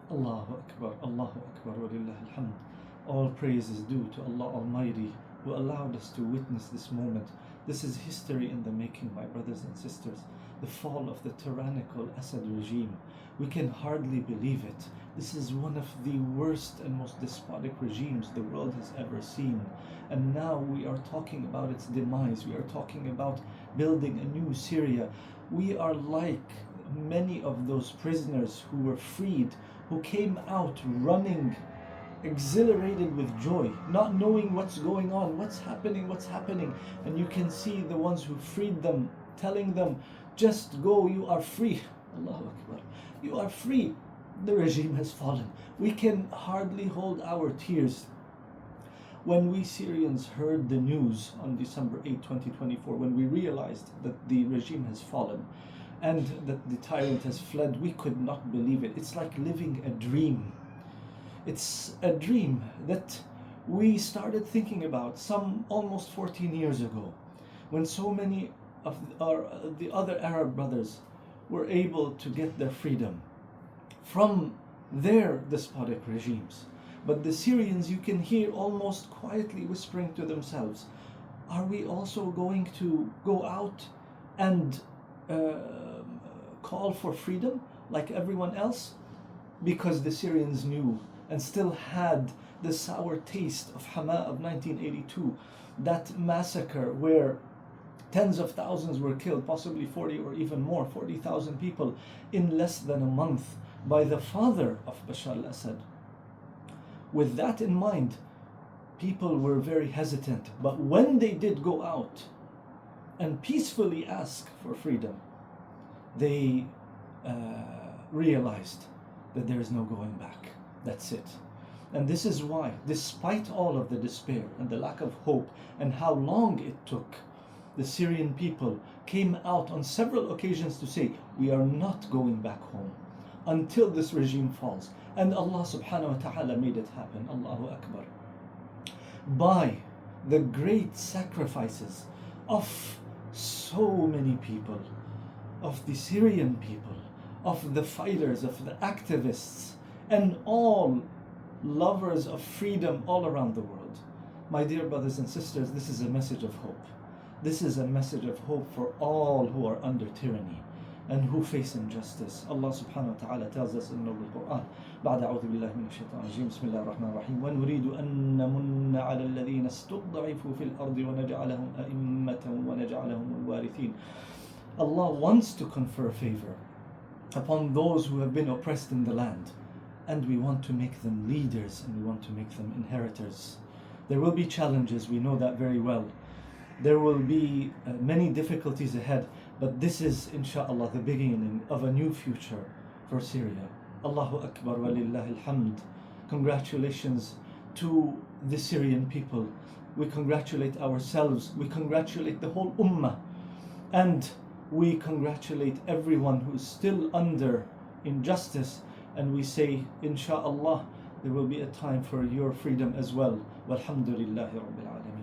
Allahu Akbar, Allahu Akbar, wa lillahi alhamd. All praise is due to Allah Almighty who allowed us to witness this moment. This is history in the making, my brothers and sisters. The fall of the tyrannical Assad regime. We can hardly believe it. This is one of the worst and most despotic regimes the world has ever seen. And now we are talking about its demise. We are talking about building a new Syria. We are like many of those prisoners who were freed, who came out running, exhilarated with joy, not knowing what's going on, what's happening. And you can see the ones who freed them telling them, just go, you are free. Allahu Akbar. You are free. The regime has fallen. We can hardly hold our tears. When we Syrians heard the news on December 8, 2024, when we realized that the regime has fallen and that the tyrant has fled, we could not believe it. It's like living a dream. It's a dream that we started thinking about some almost 14 years ago, when so many of the other Arab brothers were able to get their freedom from their despotic regimes. But the Syrians, you can hear almost quietly whispering to themselves, are we also going to go out and call for freedom like everyone else? Because the Syrians knew and still had the sour taste of Hama of 1982, that massacre where tens of thousands were killed, possibly 40 or even more, 40,000 people in less than a month by the father of Bashar al-Assad. With that in mind, people were very hesitant. But when they did go out and peacefully ask for freedom, they realized that there is no going back. That's it. And this is why, despite all of the despair and the lack of hope and how long it took, the Syrian people came out on several occasions to say, we are not going back home until this regime falls. And Allah subhanahu wa ta'ala made it happen. Allahu Akbar. By the great sacrifices of so many people, of the Syrian people, of the fighters, of the activists, and all lovers of freedom all around the world. My dear brothers and sisters, this is a message of hope. This is a message of hope for all who are under tyranny and who face injustice. Allah subhanahu wa ta'ala tells us in the Quran, بعد أعوذ بالله من الشيطان الرجيم بسم الله الرحمن الرحيم ونريد أن نمن على الذين استضعفوا في الأرض ونجعلهم أئمة ونجعلهم الوارثين. Allah wants to confer favor upon those who have been oppressed in the land, and we want to make them leaders and we want to make them inheritors. There will be challenges, we know that very well. There will be many difficulties ahead, but this is, inshallah, the beginning of a new future for Syria. Allahu Akbar wa lillahi alhamd. Congratulations to the Syrian people. We congratulate ourselves, we congratulate the whole ummah, and we congratulate everyone who is still under injustice, and we say, inshallah, there will be a time for your freedom as well. Walhamdulillahi Rabbil Alameen.